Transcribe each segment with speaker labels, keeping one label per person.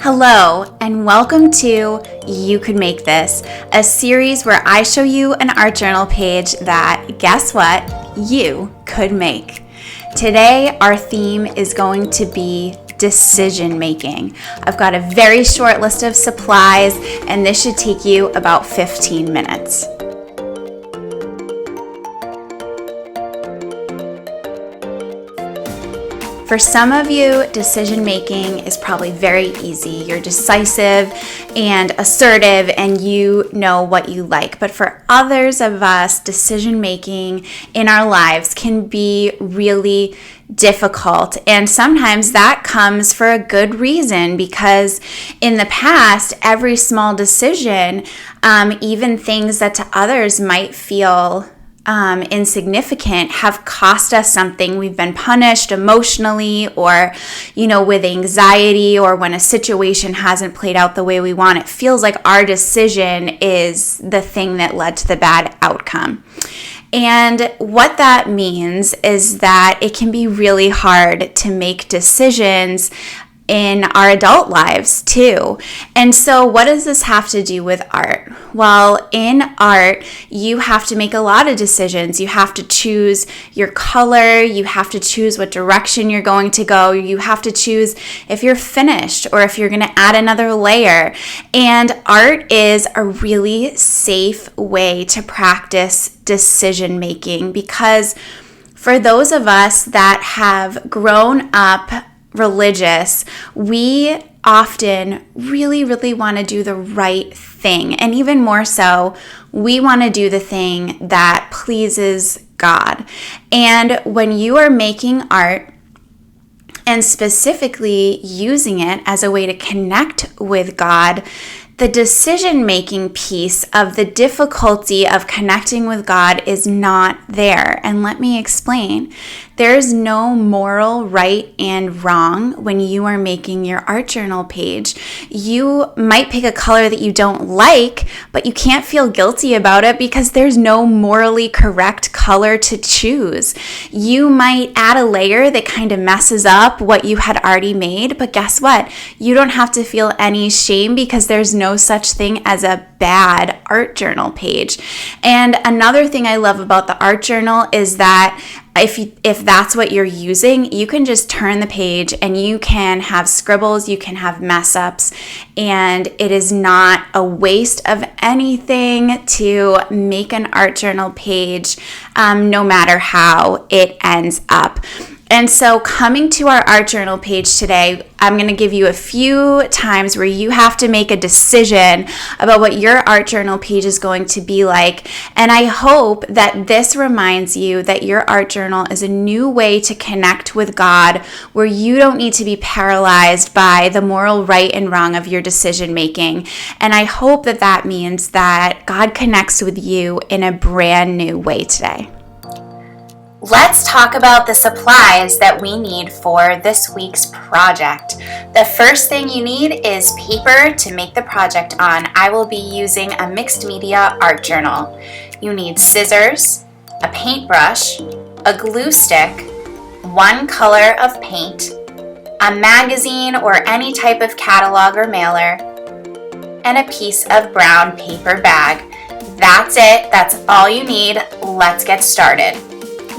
Speaker 1: Hello, and welcome to You Could Make This, a series where I show you an art journal page that, guess what, you could make. Today, our theme is going to be decision making. I've got a very short list of supplies, and this should take you about 15 minutes. For some of you, decision making is probably very easy. You're decisive and assertive and you know what you like. But for others of us, decision making in our lives can be really difficult. And sometimes that comes for a good reason, because in the past, every small decision, even things that to others might feel insignificant, have cost us something. We've been punished emotionally, or, with anxiety, or when a situation hasn't played out the way we want. It feels like our decision is the thing that led to the bad outcome. And what that means is that it can be really hard to make decisions in our adult lives too. And so what does this have to do with art? Well, in art, you have to make a lot of decisions. You have to choose your color. You have to choose what direction you're going to go. You have to choose if you're finished or if you're going to add another layer. And art is a really safe way to practice decision making, because for those of us that have grown up religious, we often really want to do the right thing. And even more so, we want to do the thing that pleases God. And when you are making art, and specifically using it as a way to connect with God, the decision-making piece of the difficulty of connecting with God is not there. And let me explain. There's no moral right and wrong when you are making your art journal page. You might pick a color that you don't like, but you can't feel guilty about it because there's no morally correct color to choose. You might add a layer that kind of messes up what you had already made, but guess what? You don't have to feel any shame, because there's no such thing as a bad art journal page. And another thing I love about the art journal is that if that's what you're using, you can just turn the page and you can have scribbles, you can have mess ups, and it is not a waste of anything to make an art journal page, no matter how it ends up. And so coming to our art journal page today, I'm going to give you a few times where you have to make a decision about what your art journal page is going to be like. And I hope that this reminds you that your art journal is a new way to connect with God, where you don't need to be paralyzed by the moral right and wrong of your decision making. And I hope that that means that God connects with you in a brand new way today. Let's talk about the supplies that we need for this week's project. The first thing you need is paper to make the project on. I will be using a mixed media art journal. You need scissors, a paintbrush, a glue stick, one color of paint, a magazine or any type of catalog or mailer, and a piece of brown paper bag. That's it. That's all you need. Let's get started.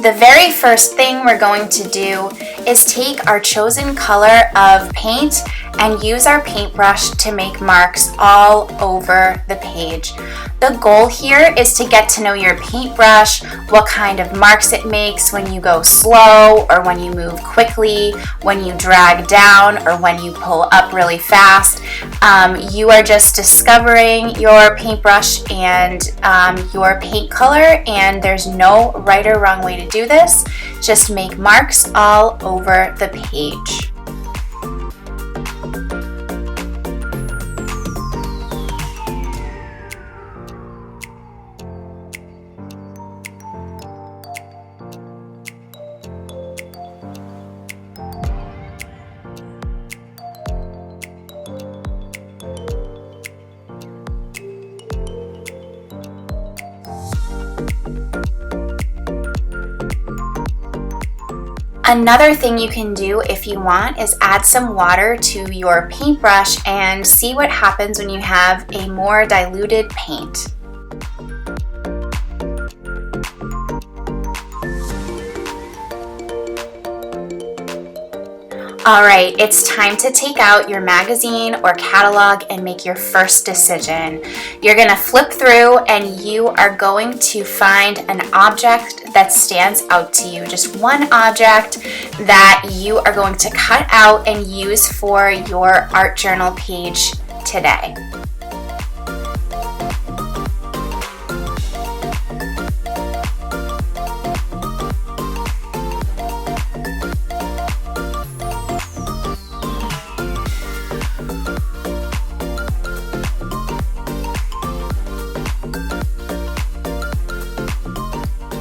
Speaker 1: The very first thing we're going to do is take our chosen color of paint and use our paintbrush to make marks all over the page. The goal here is to get to know your paintbrush, what kind of marks it makes when you go slow or when you move quickly, when you drag down or when you pull up really fast. You are just discovering your paintbrush and your paint color, and there's no right or wrong way to do this. Just make marks all over the page. Another thing you can do if you want is add some water to your paintbrush and see what happens when you have a more diluted paint. All right, it's time to take out your magazine or catalog and make your first decision. You're gonna flip through and you are going to find an object that stands out to you. Just one object that you are going to cut out and use for your art journal page today.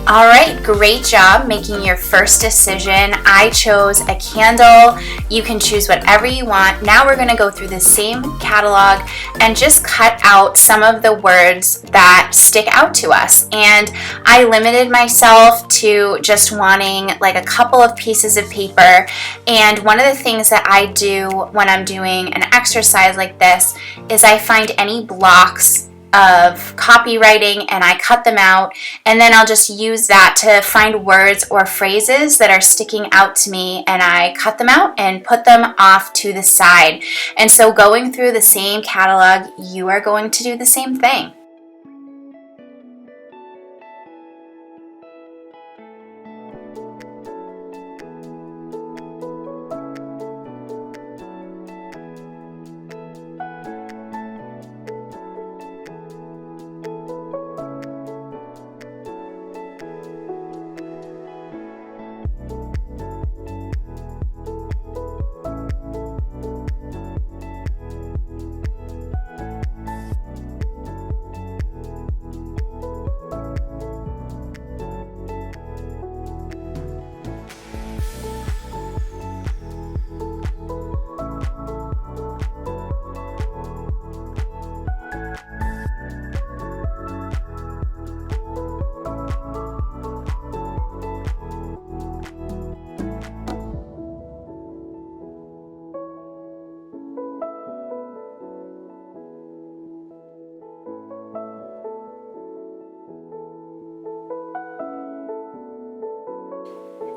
Speaker 1: All right, great job making your first decision. I chose a candle. You can choose whatever you want. Now we're gonna go through the same catalog and just cut out some of the words that stick out to us. And I limited myself to just wanting like a couple of pieces of paper. And one of the things that I do when I'm doing an exercise like this is I find any blocks of copywriting and I cut them out, and then I'll just use that to find words or phrases that are sticking out to me, and I cut them out and put them off to the side. And so going through the same catalog, you are going to do the same thing.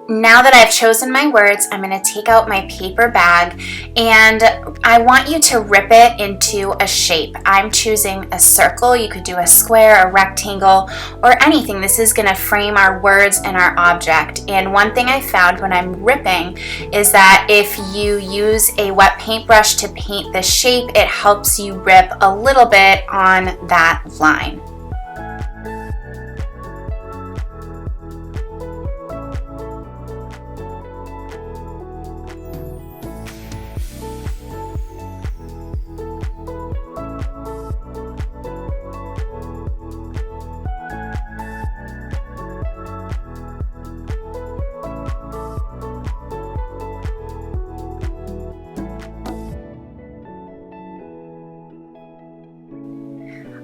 Speaker 1: Now that I've chosen my words, I'm going to take out my paper bag and I want you to rip it into a shape. I'm choosing a circle. You could do a square, a rectangle, or anything. This is going to frame our words and our object. And one thing I found when I'm ripping is that if you use a wet paintbrush to paint the shape, it helps you rip a little bit on that line.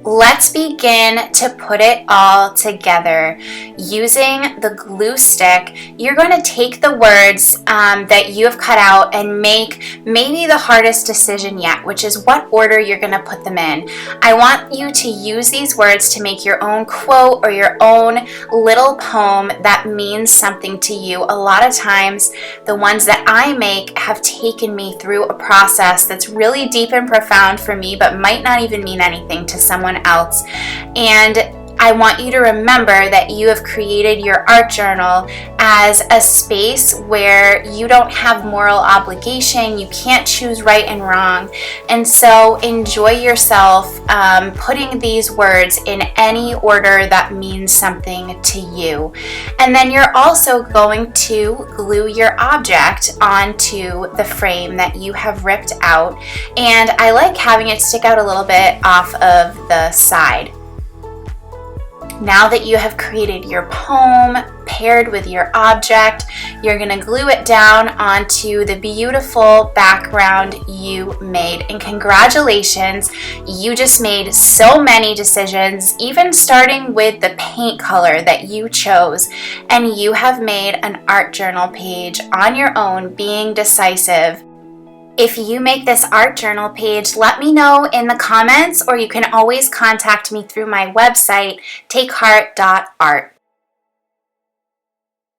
Speaker 1: Let's begin to put it all together. Using the glue stick, you're going to take the words that you have cut out and make maybe the hardest decision yet, which is what order you're going to put them in. I want you to use these words to make your own quote or your own little poem that means something to you. A lot of times, the ones that I make have taken me through a process that's really deep and profound for me, but might not even mean anything to someone else. And I want you to remember that you have created your art journal as a space where you don't have moral obligation, you can't choose right and wrong, and so enjoy yourself putting these words in any order that means something to you. And then you're also going to glue your object onto the frame that you have ripped out, and I like having it stick out a little bit off of the side. Now that you have created your poem, paired with your object. You're going to glue it down onto the beautiful background you made. And congratulations, you just made so many decisions, even starting with the paint color that you chose, and you have made an art journal page on your own, being decisive. If you make this art journal page, let me know in the comments, or you can always contact me through my website, takeheart.art.